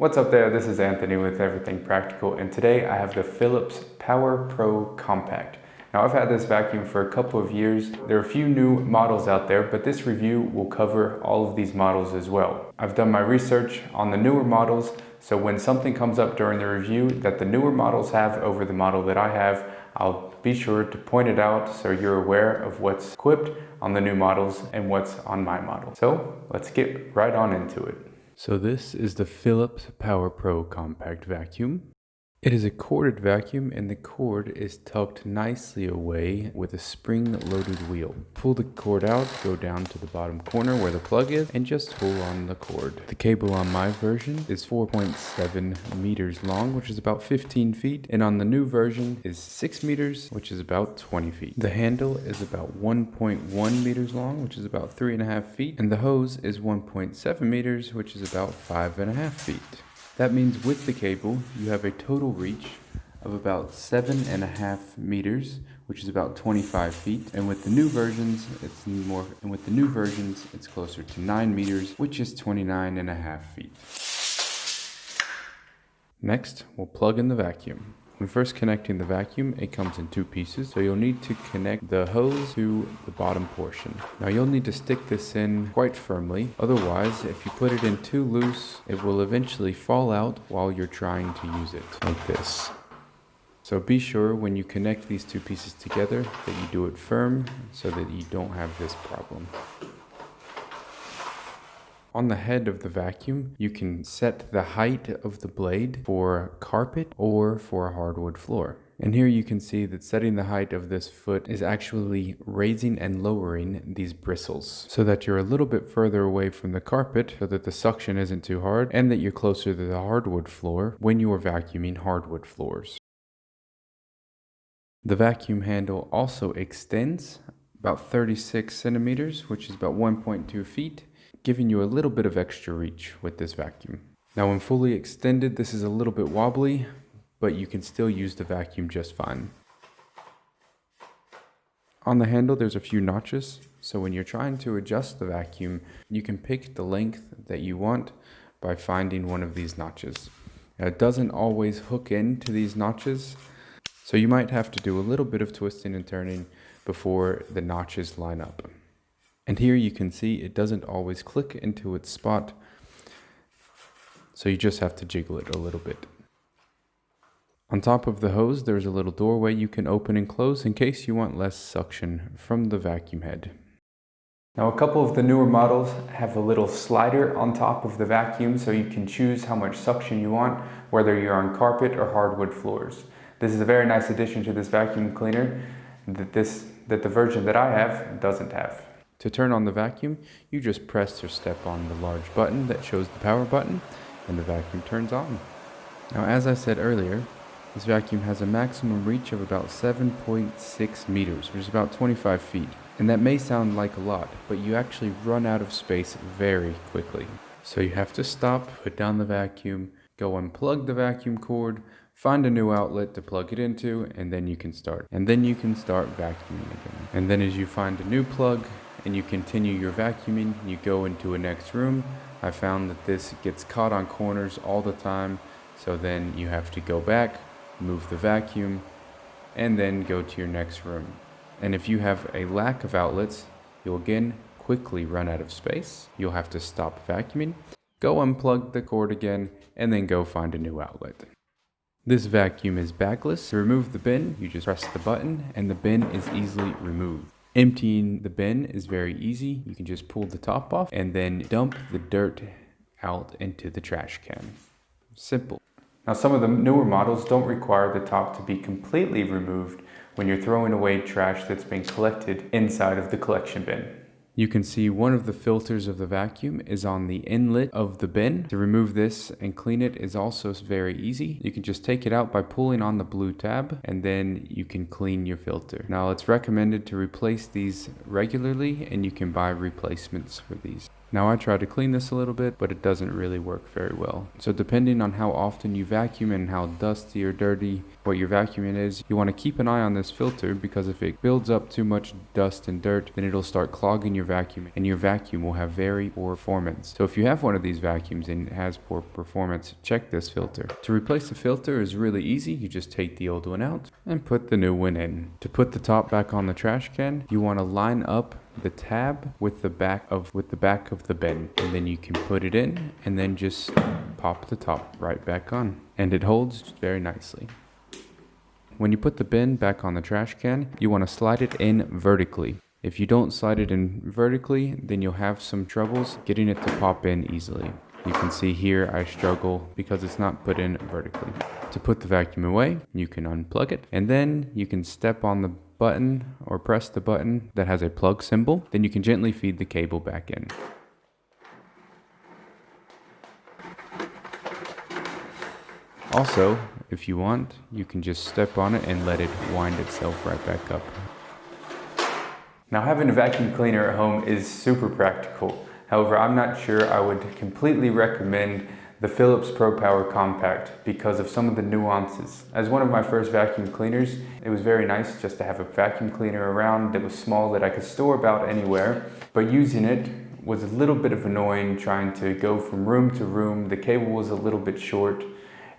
What's up there? This is Anthony with Everything Practical, and today I have the Philips Power Pro Compact. Now I've had this vacuum for a couple of years. There are a few new models out there, but this review will cover all of these models as well. I've done my research on the newer models, so when something comes up during the review that the newer models have over the model that I have, I'll be sure to point it out so you're aware of what's equipped on the new models and what's on my model. So let's get right on into it. So this is the Philips Power Pro Compact Vacuum. It is a corded vacuum and the cord is tucked nicely away with a spring-loaded wheel. Pull the cord out, go down to the bottom corner where the plug is, and just pull on the cord. The cable on my version is 4.7 meters long, which is about 15 feet, and on the new version is 6 meters, which is about 20 feet. The handle is about 1.1 meters long, which is about 3.5 feet, and the hose is 1.7 meters, which is about 5.5 feet. That means with the cable, you have a total reach of about 7.5 meters, which is about 25 feet. And with the new versions, it's closer to 9 meters, which is 29.5 feet. Next, we'll plug in the vacuum. When first connecting the vacuum, it comes in two pieces, so you'll need to connect the hose to the bottom portion. Now you'll need to stick this in quite firmly, otherwise if you put it in too loose, it will eventually fall out while you're trying to use it, like this. So be sure when you connect these two pieces together that you do it firm so that you don't have this problem. On the head of the vacuum, you can set the height of the blade for carpet or for a hardwood floor. And here you can see that setting the height of this foot is actually raising and lowering these bristles so that you're a little bit further away from the carpet so that the suction isn't too hard and that you're closer to the hardwood floor when you are vacuuming hardwood floors. The vacuum handle also extends about 36 centimeters, which is about 1.2 feet. Giving you a little bit of extra reach with this vacuum. Now when fully extended, this is a little bit wobbly, but you can still use the vacuum just fine. On the handle, there's a few notches, so when you're trying to adjust the vacuum, you can pick the length that you want by finding one of these notches. Now, it doesn't always hook into these notches, so you might have to do a little bit of twisting and turning before the notches line up. And here you can see it doesn't always click into its spot, so you just have to jiggle it a little bit. On top of the hose, there's a little doorway you can open and close in case you want less suction from the vacuum head. Now a couple of the newer models have a little slider on top of the vacuum so you can choose how much suction you want, whether you're on carpet or hardwood floors. This is a very nice addition to this vacuum cleaner that the version that I have doesn't have. To turn on the vacuum, you just press or step on the large button that shows the power button, and the vacuum turns on. Now, as I said earlier, this vacuum has a maximum reach of about 7.6 meters, which is about 25 feet. And that may sound like a lot, but you actually run out of space very quickly. So you have to stop, put down the vacuum, go unplug the vacuum cord, find a new outlet to plug it into, and then you can start. And then you can start vacuuming again. And then as you find a new plug, and you continue your vacuuming, you go into a next room. I found that this gets caught on corners all the time, so then you have to go back, move the vacuum, and then go to your next room. And if you have a lack of outlets, you'll again quickly run out of space. You'll have to stop vacuuming, go unplug the cord again, and then go find a new outlet. This vacuum is bagless. To remove the bin, you just press the button, and the bin is easily removed. Emptying the bin is very easy. You can just pull the top off and then dump the dirt out into the trash can. Simple. Now some of the newer models don't require the top to be completely removed when you're throwing away trash that's been collected inside of the collection bin. You can see one of the filters of the vacuum is on the inlet of the bin. To remove this and clean it is also very easy. You can just take it out by pulling on the blue tab and then you can clean your filter. Now it's recommended to replace these regularly and you can buy replacements for these. Now I try to clean this a little bit, but it doesn't really work very well. So depending on how often you vacuum and how dusty or dirty what your vacuuming is, you want to keep an eye on this filter, because if it builds up too much dust and dirt, then it'll start clogging your vacuum and your vacuum will have very poor performance. So if you have one of these vacuums and it has poor performance, check this filter. To replace the filter is really easy. You just take the old one out and put the new one in. To put the top back on the trash can, you want to line up the tab with the back of the bin, and then you can put it in and then just pop the top right back on, and it holds very nicely. When you put the bin back on the trash can, you want to slide it in vertically. If you don't slide it in vertically, then you'll have some troubles getting it to pop in easily. You can see here I struggle because it's not put in vertically. To put the vacuum away, you can unplug it, and then you can step on the button or press the button that has a plug symbol. Then you can gently feed the cable back in. Also, if you want, you can just step on it and let it wind itself right back up. Now, having a vacuum cleaner at home is super practical. However, I'm not sure I would completely recommend the Philips Pro Power Compact because of some of the nuances. As one of my first vacuum cleaners, it was very nice just to have a vacuum cleaner around that was small that I could store about anywhere, but using it was a little bit of annoying trying to go from room to room. The cable was a little bit short,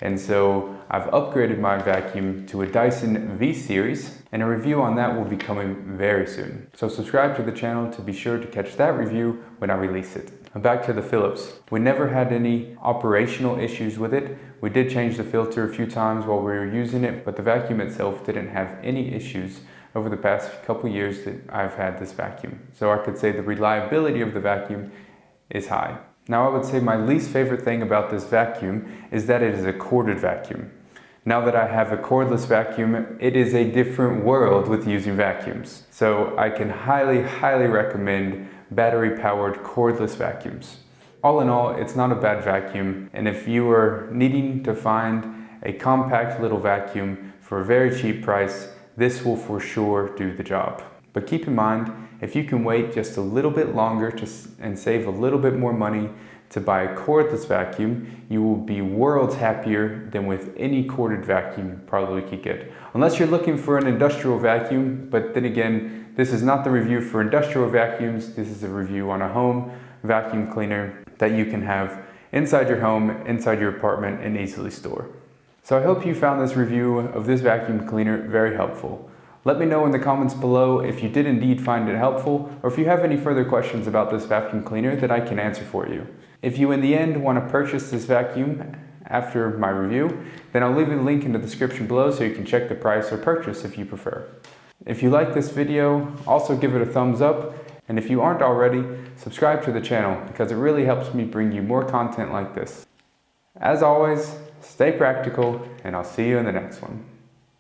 and so I've upgraded my vacuum to a Dyson V-Series, and a review on that will be coming very soon. So subscribe to the channel to be sure to catch that review when I release it. Back to the Philips. We never had any operational issues with it. We did change the filter a few times while we were using it, but the vacuum itself didn't have any issues over the past couple years that I've had this vacuum. So I could say the reliability of the vacuum is high. Now, I would say my least favorite thing about this vacuum is that it is a corded vacuum. Now that I have a cordless vacuum, it is a different world with using vacuums. So I can highly recommend battery-powered cordless vacuums. All in all, it's not a bad vacuum, and if you are needing to find a compact little vacuum for a very cheap price, this will for sure do the job. But keep in mind, if you can wait just a little bit longer and save a little bit more money to buy a cordless vacuum, you will be worlds happier than with any corded vacuum you probably could get. Unless you're looking for an industrial vacuum, but then again, this is not the review for industrial vacuums. This is a review on a home vacuum cleaner that you can have inside your home, inside your apartment, and easily store. So I hope you found this review of this vacuum cleaner very helpful. Let me know in the comments below if you did indeed find it helpful, or if you have any further questions about this vacuum cleaner that I can answer for you. If you in the end want to purchase this vacuum after my review, then I'll leave a link in the description below so you can check the price or purchase if you prefer. If you like this video, also give it a thumbs up, and if you aren't already, subscribe to the channel because it really helps me bring you more content like this. As always, stay practical, and I'll see you in the next one.